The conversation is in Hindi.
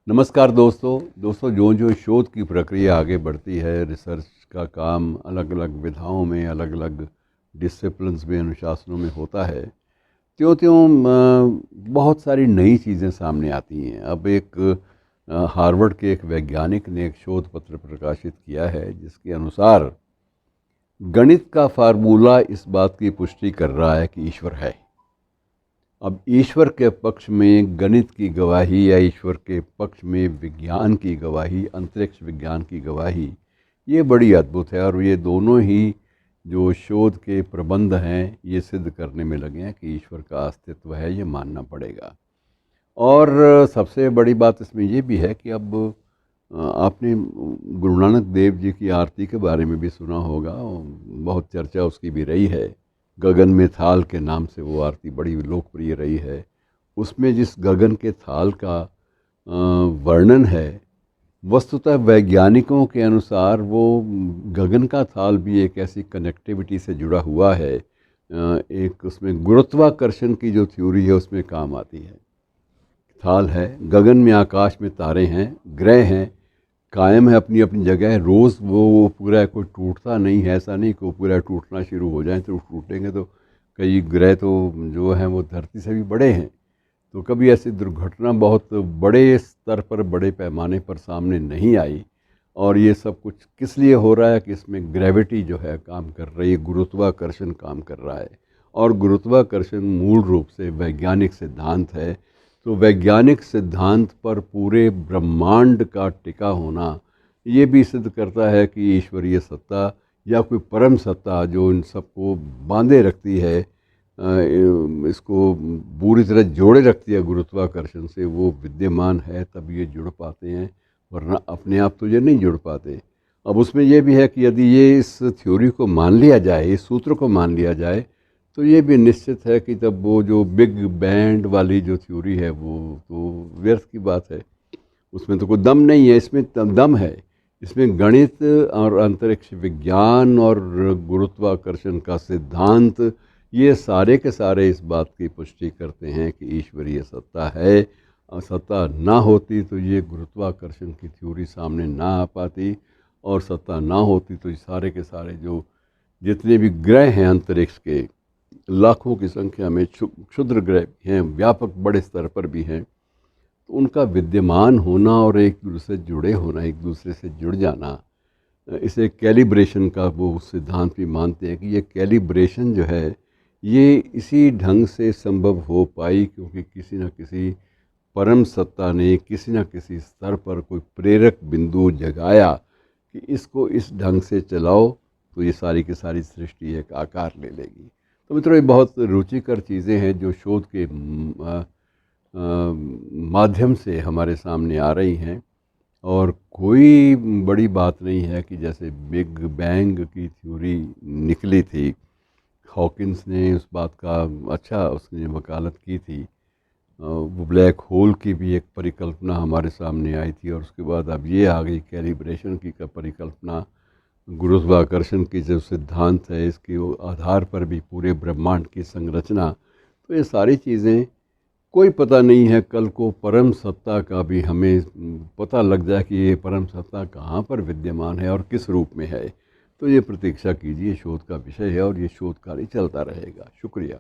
नमस्कार दोस्तों जो जो शोध की प्रक्रिया आगे बढ़ती है, रिसर्च का काम अलग अलग विधाओं में, अलग अलग डिसिप्लिन्स में, अनुशासनों में होता है, त्यों त्यों बहुत सारी नई चीज़ें सामने आती हैं। अब एक हार्वर्ड के एक वैज्ञानिक ने एक शोध पत्र प्रकाशित किया है जिसके अनुसार गणित का फार्मूला इस बात की पुष्टि कर रहा है कि ईश्वर है। अब ईश्वर के पक्ष में गणित की गवाही या ईश्वर के पक्ष में विज्ञान की गवाही, अंतरिक्ष विज्ञान की गवाही, ये बड़ी अद्भुत है। और ये दोनों ही जो शोध के प्रबंध हैं ये सिद्ध करने में लगे हैं कि ईश्वर का अस्तित्व है, ये मानना पड़ेगा। और सबसे बड़ी बात इसमें ये भी है कि अब आपने गुरु नानक देव जी की आरती के बारे में भी सुना होगा, बहुत चर्चा उसकी भी रही है। गगन में थाल के नाम से वो आरती बड़ी लोकप्रिय रही है। उसमें जिस गगन के थाल का वर्णन है, वस्तुतः वैज्ञानिकों के अनुसार वो गगन का थाल भी एक ऐसी कनेक्टिविटी से जुड़ा हुआ है, एक उसमें गुरुत्वाकर्षण की जो थ्योरी है उसमें काम आती है। थाल है, गगन में आकाश में तारे हैं, ग्रह हैं, कायम है अपनी अपनी जगह। रोज़ वो पूरा कोई टूटता नहीं है, ऐसा नहीं कि वो पूरा टूटना शुरू हो जाए तो टूटेंगे। तो कई ग्रह तो जो हैं वो धरती से भी बड़े हैं, तो कभी ऐसी दुर्घटना बहुत बड़े स्तर पर, बड़े पैमाने पर सामने नहीं आई। और ये सब कुछ किस लिए हो रहा है कि इसमें ग्रेविटी जो है काम कर रही है, गुरुत्वाकर्षण काम कर रहा है। और गुरुत्वाकर्षण मूल रूप से वैज्ञानिक सिद्धांत है। तो वैज्ञानिक सिद्धांत पर पूरे ब्रह्मांड का टिका होना ये भी सिद्ध करता है कि ईश्वरीय सत्ता या कोई परम सत्ता जो इन सबको बांधे रखती है, इसको पूरी तरह जोड़े रखती है गुरुत्वाकर्षण से, वो विद्यमान है, तब ये जुड़ पाते हैं, वरना अपने आप तो ये नहीं जुड़ पाते। अब उसमें यह भी है कि यदि ये इस थ्योरी को मान लिया जाए, इस सूत्र को मान लिया जाए, तो ये भी निश्चित है कि तब वो जो बिग बैंड वाली जो थ्योरी है वो तो व्यर्थ की बात है। उसमें तो कोई दम नहीं है, इसमें दम है। इसमें गणित और अंतरिक्ष विज्ञान और गुरुत्वाकर्षण का सिद्धांत, ये सारे के सारे इस बात की पुष्टि करते हैं कि ईश्वरीय सत्ता है। और सत्ता ना होती तो ये गुरुत्वाकर्षण की थ्योरी सामने ना आ पाती, और सत्ता ना होती तो ये सारे के सारे जो जितने भी ग्रह हैं अंतरिक्ष के, लाखों की संख्या में क्षुद्र ग्रह भी हैं, व्यापक बड़े स्तर पर भी हैं, तो उनका विद्यमान होना और एक दूसरे से जुड़े होना, एक दूसरे से जुड़ जाना, इसे कैलिब्रेशन का वो सिद्धांत भी मानते हैं कि ये कैलिब्रेशन जो है ये इसी ढंग से संभव हो पाई क्योंकि किसी न किसी परम सत्ता ने किसी न किसी स्तर पर कोई प्रेरक बिंदु जगाया कि इसको इस ढंग से चलाओ तो ये सारी की सारी सृष्टि एक आकार ले लेगी। तो मित्रों, ये बहुत रुचिकर चीज़ें हैं जो शोध के माध्यम से हमारे सामने आ रही हैं। और कोई बड़ी बात नहीं है कि जैसे बिग बैंग की थ्योरी निकली थी, हॉकिंस ने उस बात का अच्छा उसने वकालत की थी। वो ब्लैक होल की भी एक परिकल्पना हमारे सामने आई थी, और उसके बाद अब ये आ गई कैलिब्रेशन की परिकल्पना। गुरुत्वाकर्षण की जो सिद्धांत है इसके आधार पर भी पूरे ब्रह्मांड की संरचना। तो ये सारी चीज़ें, कोई पता नहीं है कल को परम सत्ता का भी हमें पता लग जाए कि ये परम सत्ता कहाँ पर विद्यमान है और किस रूप में है। तो ये प्रतीक्षा कीजिए, शोध का विषय है और ये शोध कार्य चलता रहेगा। शुक्रिया।